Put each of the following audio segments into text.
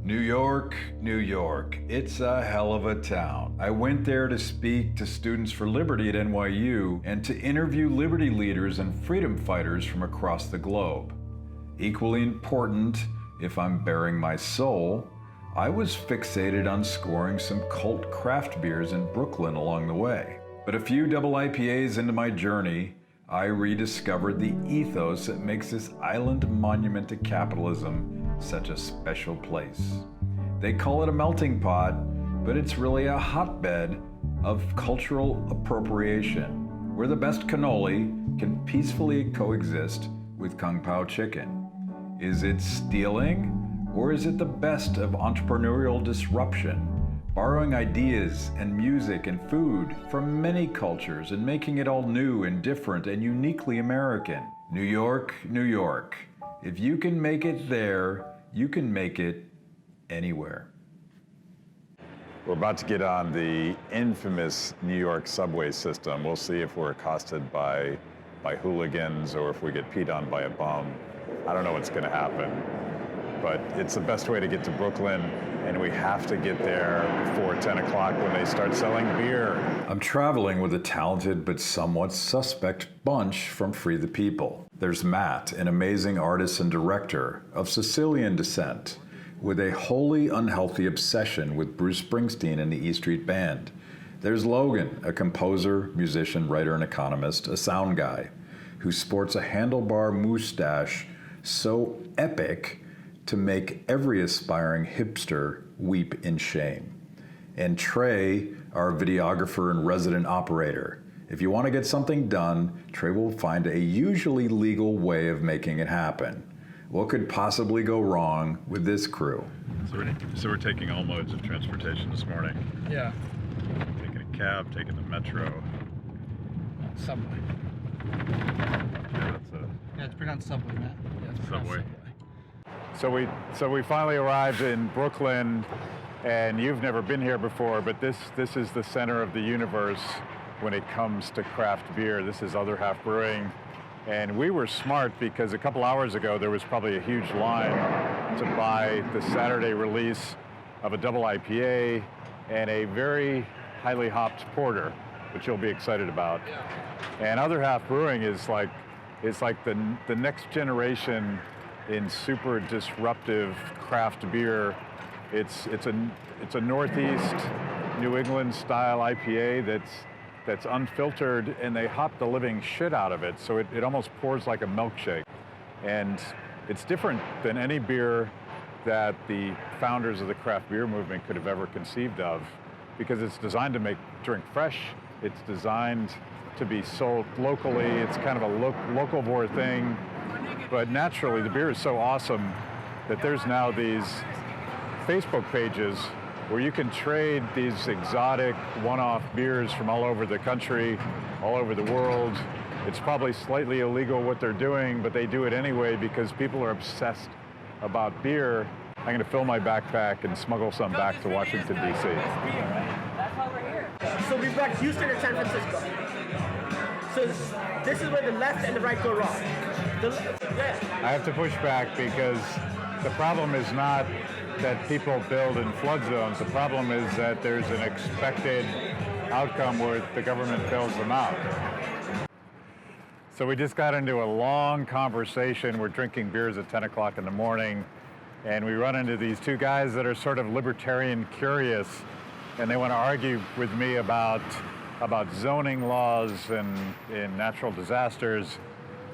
New York, New York. It's a hell of a town. I went there to speak to Students for Liberty at NYU and to interview liberty leaders and freedom fighters from across the globe. Equally important, if I'm bearing my soul, I was fixated on scoring some cult craft beers in Brooklyn along the way. But a few double IPAs into my journey, I rediscovered the ethos that makes this island monument to capitalism such a special place. They call it a melting pot, but it's really a hotbed of cultural appropriation, where the best cannoli can peacefully coexist with Kung Pao chicken. Is it stealing, or is it the best of entrepreneurial disruption? Borrowing ideas and music and food from many cultures and making it all new and different and uniquely American. New York, New York. If you can make it there, you can make it anywhere. We're about to get on the infamous New York subway system. We'll see if we're accosted by hooligans or if we get peed on by a bum. I don't know what's going to happen, but it's the best way to get to Brooklyn, and we have to get there before 10 o'clock when they start selling beer. I'm traveling with a talented but somewhat suspect bunch from Free the People. There's Matt, an amazing artist and director of Sicilian descent, with a wholly unhealthy obsession with Bruce Springsteen and the E Street Band. There's Logan, a composer, musician, writer, and economist, a sound guy, who sports a handlebar mustache so epic to make every aspiring hipster weep in shame. And Trey, our videographer and resident operator. If you want to get something done, Trey will find a usually legal way of making it happen. What could possibly go wrong with this crew? So we're taking all modes of transportation this morning. Yeah. Taking a cab, taking the metro. Subway. Yeah, It's pronounced subway, Matt. Yeah, it's pronounced subway. So we finally arrived in Brooklyn, and you've never been here before, but this is the center of the universe when it comes to craft beer. This is Other Half Brewing. And we were smart because a couple hours ago there was probably a huge line to buy the Saturday release of a double IPA and a very highly hopped porter, which you'll be excited about. And Other Half Brewing is like the next generation in super disruptive craft beer. It's a Northeast New England style IPA that's unfiltered, and they hop the living shit out of it, so it almost pours like a milkshake. And it's different than any beer that the founders of the craft beer movement could have ever conceived of, because it's designed to drink fresh, it's designed to be sold locally, it's kind of a locavore thing, but naturally the beer is so awesome that there's now these Facebook pages where you can trade these exotic one-off beers from all over the country, all over the world. It's probably slightly illegal what they're doing, but they do it anyway because people are obsessed about beer. I'm going to fill my backpack and smuggle some back to Washington, D.C. That's why we're here. So we've got Houston and San Francisco. So this is where the left and the right go wrong. I have to push back because the problem is not that people build in flood zones. The problem is that there's an expected outcome where the government bails them out. So we just got into a long conversation. We're drinking beers at 10 o'clock in the morning, and we run into these two guys that are sort of libertarian curious, and they want to argue with me about zoning laws and in natural disasters.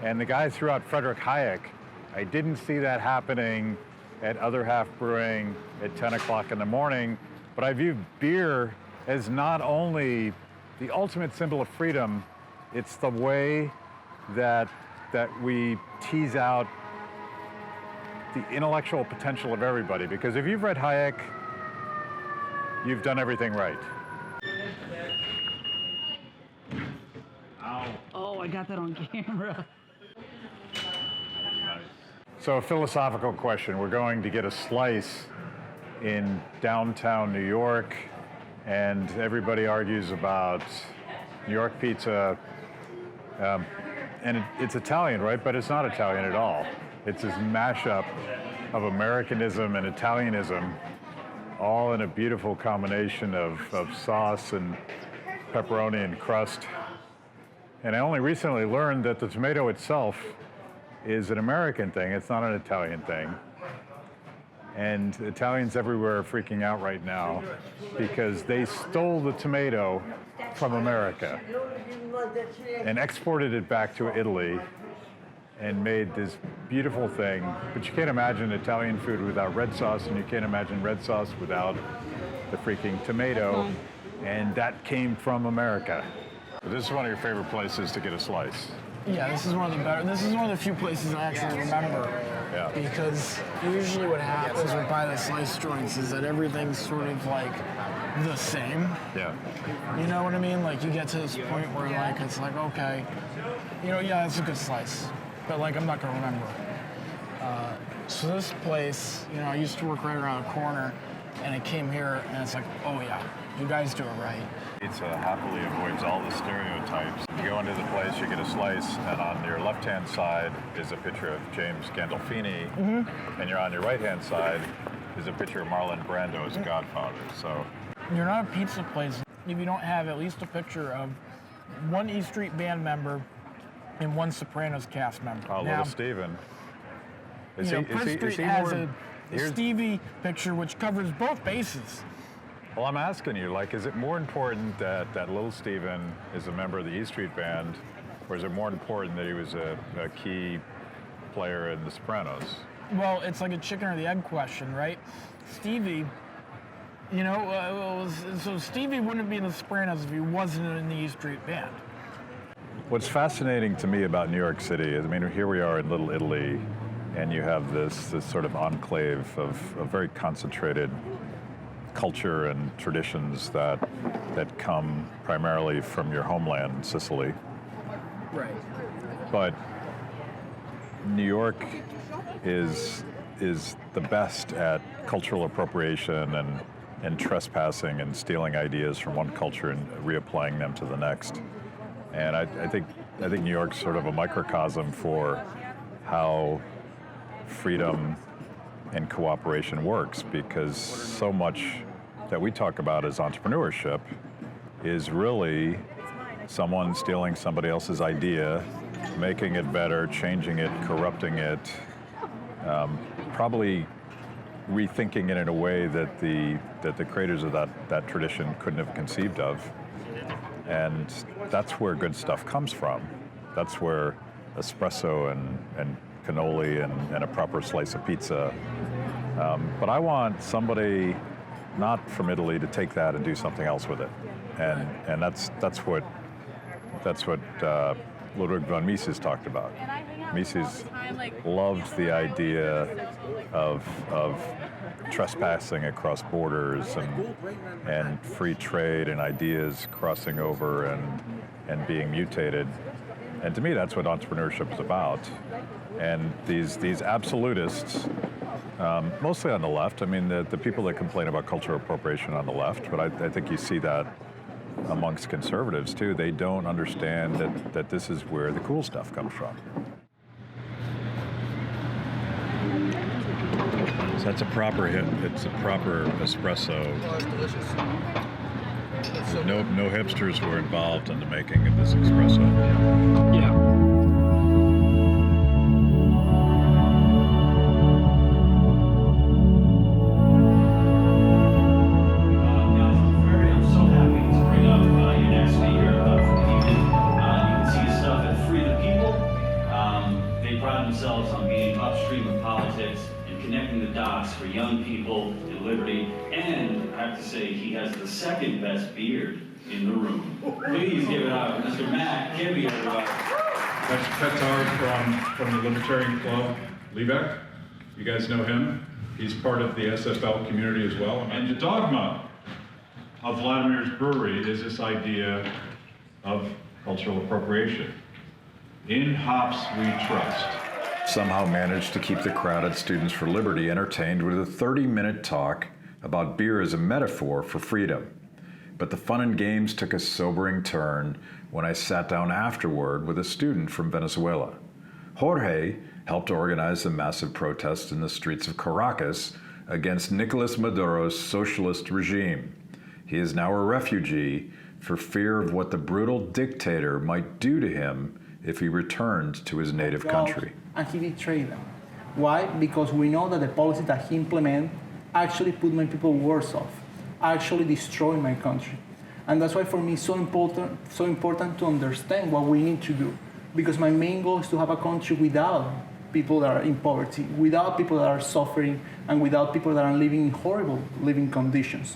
And the guy threw out Frederick Hayek. I didn't see that happening at Other Half Brewing at 10 o'clock in the morning, but I view beer as not only the ultimate symbol of freedom, it's the way that we tease out the intellectual potential of everybody. Because if you've read Hayek, you've done everything right. Ow. Oh, I got that on camera. So a philosophical question. We're going to get a slice in downtown New York, and everybody argues about New York pizza. And it's Italian, right? But it's not Italian at all. It's this mashup of Americanism and Italianism, all in a beautiful combination of sauce and pepperoni and crust. And I only recently learned that the tomato itself is an American thing. It's not an Italian thing. And Italians everywhere are freaking out right now because they stole the tomato from America and exported it back to Italy and made this beautiful thing. But you can't imagine Italian food without red sauce, and you can't imagine red sauce without the freaking tomato. And that came from America. This is one of your favorite places to get a slice. Yeah, this is one of the better. This is one of the few places I actually remember. Yeah. Because usually what happens with by the slice joints is that everything's sort of like the same. Yeah. You know what I mean? Like you get to this point where like it's like, okay, you know, yeah, it's a good slice, but like I'm not gonna remember. So this place, you know, I used to work right around the corner, and I came here, and it's like, oh yeah, you guys do it right. Pizza happily avoids all the stereotypes. You go into the place, you get a slice, and on your left-hand side is a picture of James Gandolfini, and you're on your right-hand side is a picture of Marlon Brando as Godfather. So You're not a pizza place if you don't have at least a picture of one E Street Band member and one Sopranos cast member. little Steven. Is you know, he, Prince is he, Street is he has more, a Stevie picture which covers both bases. Well, I'm asking you, like, is it more important that little Steven is a member of the E Street Band, or is it more important that he was a key player in The Sopranos? Well, it's like a chicken or the egg question, right? Stevie, you know, so Stevie wouldn't be in The Sopranos if he wasn't in the E Street Band. What's fascinating to me about New York City is, I mean, here we are in Little Italy, and you have this sort of enclave of very concentrated culture and traditions that come primarily from your homeland, Sicily. Right. But New York is the best at cultural appropriation and trespassing and stealing ideas from one culture and reapplying them to the next. And I think New York's sort of a microcosm for how freedom and cooperation works, because so much that we talk about as entrepreneurship is really someone stealing somebody else's idea, making it better, changing it, corrupting it, probably rethinking it in a way that the creators of that tradition couldn't have conceived of. And that's where good stuff comes from. That's where espresso and cannoli and a proper slice of pizza. But I want somebody not from Italy to take that and do something else with it. And that's what Ludwig von Mises talked about. Mises loved the idea of trespassing across borders and free trade and ideas crossing over and being mutated. And to me, that's what entrepreneurship is about. And these absolutists, mostly on the left, I mean, the people that complain about cultural appropriation on the left, but I think you see that amongst conservatives too. They don't understand that this is where the cool stuff comes from. So that's a proper hit. It's a proper espresso. Oh, it's delicious. No hipsters were involved in the making of this espresso. Yeah. On being upstream of politics and connecting the dots for young people in Liberty. And I have to say, he has the second best beard in the room. Please give it up, Mr. Matt Kibbe, everybody. That's Art from the Libertarian Club, Liebeck. You guys know him. He's part of the SFL community as well. And the dogma of Vladimir's brewery is this idea of cultural appropriation. In hops we trust. Somehow managed to keep the crowd at Students for Liberty entertained with a 30-minute talk about beer as a metaphor for freedom. But the fun and games took a sobering turn when I sat down afterward with a student from Venezuela. Jorge helped organize a massive protest in the streets of Caracas against Nicolas Maduro's socialist regime. He is now a refugee for fear of what the brutal dictator might do to him if he returned to his native country. And he betrayed them. Why? Because we know that the policies that he implemented actually put my people worse off, actually destroy my country. And that's why for me it's so important to understand what we need to do. Because my main goal is to have a country without people that are in poverty, without people that are suffering, and without people that are living in horrible living conditions.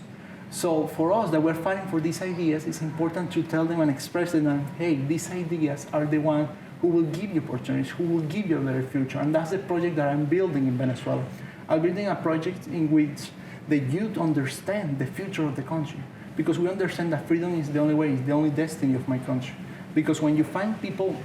So for us that we're fighting for these ideas, it's important to tell them and express them that, hey, these ideas are the ones who will give you opportunities, who will give you a better future. And that's the project that I'm building in Venezuela. I'm building a project in which the youth understand the future of the country. Because we understand that freedom is the only way, it's the only destiny of my country. Because when you find people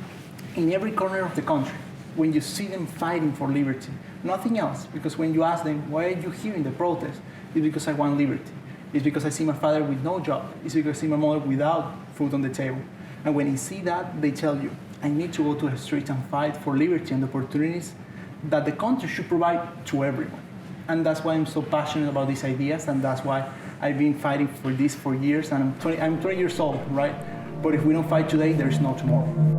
in every corner of the country, when you see them fighting for liberty, nothing else, because when you ask them, why are you here in the protest? It's because I want liberty. It's because I see my father with no job. It's because I see my mother without food on the table. And when you see that, they tell you, I need to go to the streets and fight for liberty and opportunities that the country should provide to everyone. And that's why I'm so passionate about these ideas, and that's why I've been fighting for this for years, and I'm 20 years old, right? But if we don't fight today, there's no tomorrow.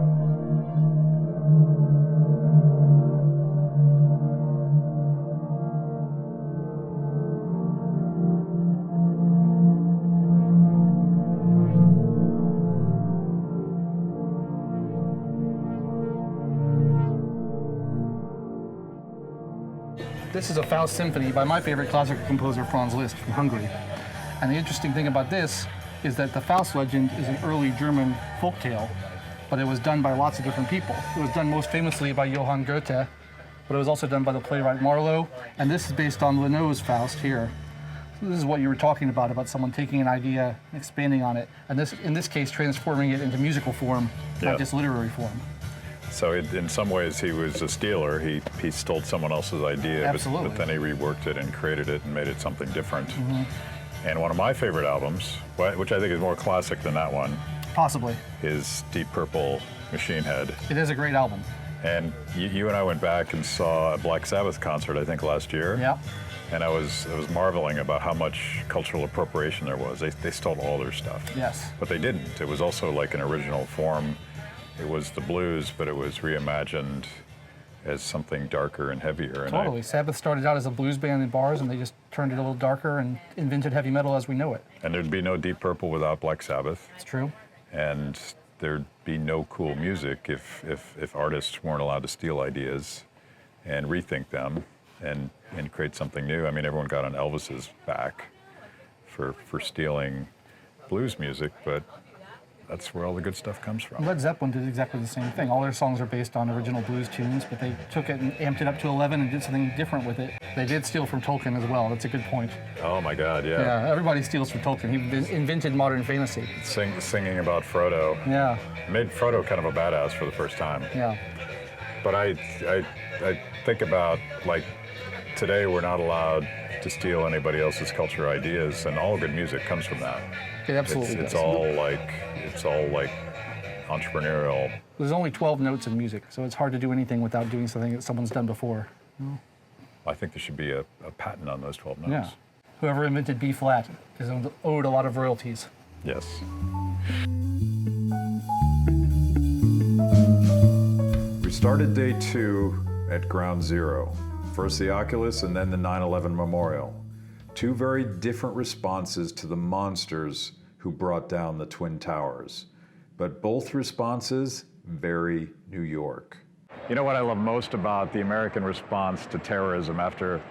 This is a Faust symphony by my favorite classical composer, Franz Liszt from Hungary. And the interesting thing about this is that the Faust legend is an early German folktale, but it was done by lots of different people. It was done most famously by Johann Goethe, but it was also done by the playwright Marlowe, and this is based on Leno's Faust here. So this is what you were talking about someone taking an idea, expanding on it, and this, in this case, transforming it into musical form, not just literary form. So in some ways he was a stealer. He stole someone else's idea, but then he reworked it and created it and made it something different. And one of my favorite albums, which I think is more classic than that one, possibly, is Deep Purple Machine Head. It is a great album. And you and I went back and saw a Black Sabbath concert, I think, last year. Yeah. And I was marveling about how much cultural appropriation there was. They stole all their stuff. Yes. But they didn't. It was also like an original form. It was the blues, but it was reimagined as something darker and heavier. Totally. Sabbath started out as a blues band in bars, and they just turned it a little darker and invented heavy metal as we know it. And there'd be no Deep Purple without Black Sabbath. It's true. And there'd be no cool music if artists weren't allowed to steal ideas and rethink them and create something new. I mean, everyone got on Elvis's back for stealing blues music, but that's where all the good stuff comes from. Led Zeppelin did exactly the same thing. All their songs are based on original blues tunes, but they took it and amped it up to 11 and did something different with it. They did steal from Tolkien as well. That's a good point. Oh my God, yeah. Yeah, everybody steals from Tolkien. He invented modern fantasy. Singing about Frodo. Yeah. Made Frodo kind of a badass for the first time. Yeah. But I think about, like, today we're not allowed to steal anybody else's culture ideas, and all good music comes from that. It absolutely it's does. all like entrepreneurial. There's only 12 notes in music, so it's hard to do anything without doing something that someone's done before. I think there should be a patent on those 12 notes. Yeah. Whoever invented B flat is owed a lot of royalties. Yes. We started day 2 at Ground Zero. First the Oculus and then the 9/11 Memorial. Two very different responses to the monsters who brought down the Twin Towers. But both responses very New York. You know what I love most about the American response to terrorism after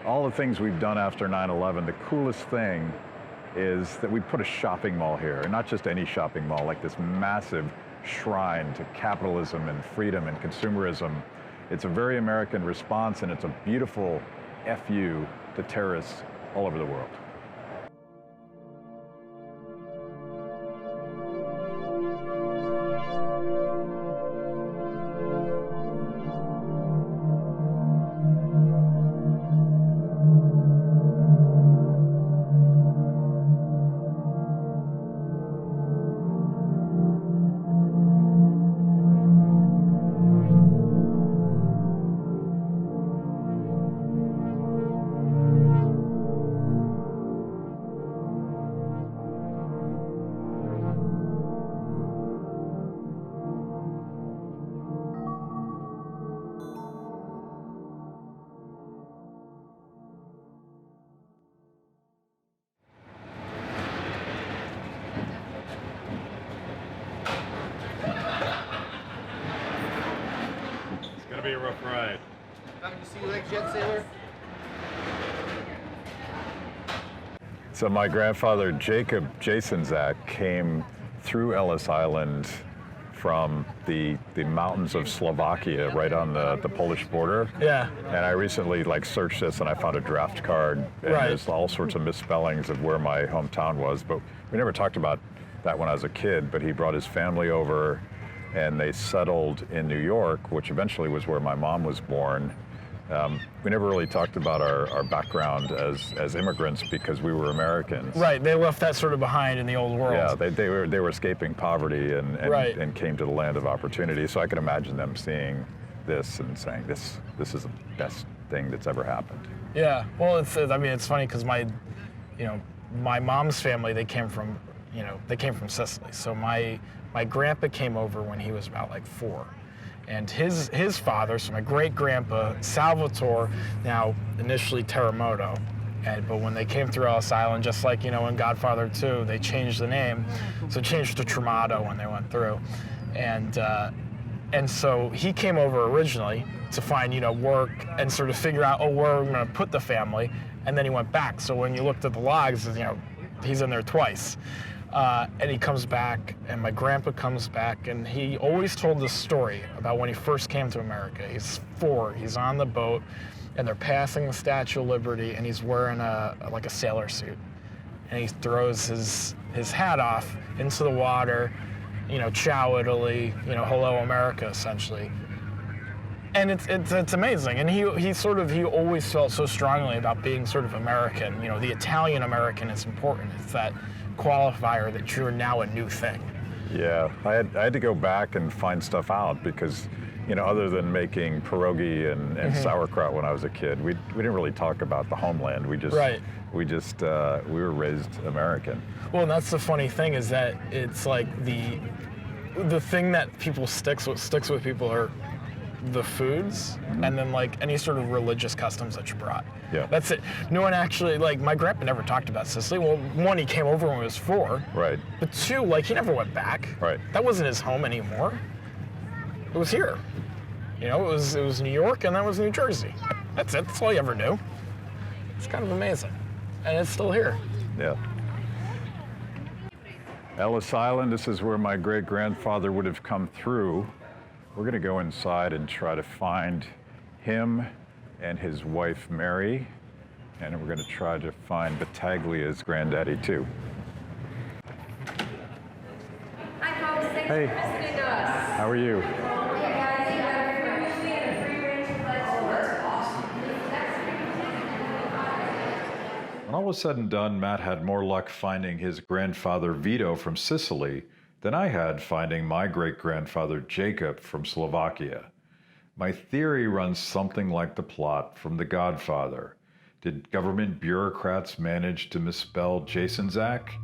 all the things we've done after 9/11? The coolest thing is that we put a shopping mall here, and not just any shopping mall, like this massive shrine to capitalism and freedom and consumerism. It's a very American response, and it's a beautiful FU to terrorists all over the world. be a rough ride. You see your legs yet, sailor? So my grandfather, Jason Zach, came through Ellis Island from the mountains of Slovakia, right on the Polish border. Yeah. And I recently searched this and I found a draft card, and there's all sorts of misspellings of where my hometown was, but we never talked about that when I was a kid. But he brought his family over and they settled in New York, which eventually was where my mom was born. We never really talked about our background as immigrants because we were Americans. Right, they left that sort of behind in the old world. Yeah, they were escaping poverty and came to the land of opportunity. So I can imagine them seeing this and saying, this is the best thing that's ever happened. Yeah, well, it's funny because my mom's family, they came from Sicily. So my grandpa came over when he was about 4. And his father, so my great-grandpa, Salvatore, now initially Terremoto, but when they came through Ellis Island, just like, in Godfather 2, they changed the name. So it changed to Tremato when they went through. And so he came over originally to find, work and sort of figure out, where are we going to put the family? And then he went back. So when you looked at the logs, he's in there twice. And he comes back, and my grandpa comes back, and he always told this story about when he first came to America. He's 4, he's on the boat, and they're passing the Statue of Liberty, and he's wearing a sailor suit. And he throws his hat off into the water, ciao Italy, hello America, essentially. And it's amazing. And he always felt so strongly about being sort of American. The Italian American is important. It's that qualifier that you're now a new thing. Yeah, I had to go back and find stuff out because, other than making pierogi and sauerkraut when I was a kid, we didn't really talk about the homeland. We were raised American. Well, and that's the funny thing is that it's like the thing that sticks with people are the foods, and then any sort of religious customs that you brought. Yeah. That's it. No one actually, my grandpa never talked about Sicily. Well, 1, he came over when he was 4. Right. But 2, he never went back. Right. That wasn't his home anymore. It was here. It was New York and that was New Jersey. That's it. That's all he ever knew. It's kind of amazing. And it's still here. Yeah. Ellis Island, this is where my great-grandfather would have come through. We're going to go inside and try to find him and his wife, Mary, and we're going to try to find Battaglia's granddaddy, too. Hi, folks. Thanks Hey. for listening to us. How are you? Hey, guys, you got a free movie and a free range of vegetables. That's awesome. When all was said and done, Matt had more luck finding his grandfather Vito from Sicily than I had finding my great-grandfather Jacob from Slovakia. My theory runs something like the plot from The Godfather. Did government bureaucrats manage to misspell Jason Zach?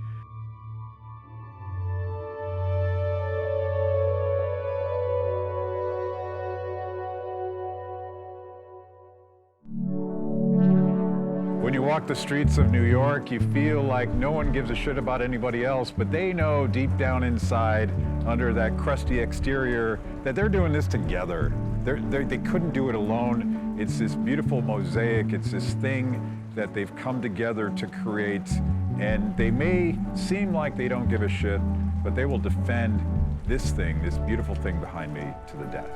When you walk the streets of New York, you feel like no one gives a shit about anybody else, but they know deep down inside, under that crusty exterior, that they're doing this together. They couldn't do it alone. It's this beautiful mosaic. It's this thing that they've come together to create, and they may seem like they don't give a shit, but they will defend this thing, this beautiful thing behind me, to the death.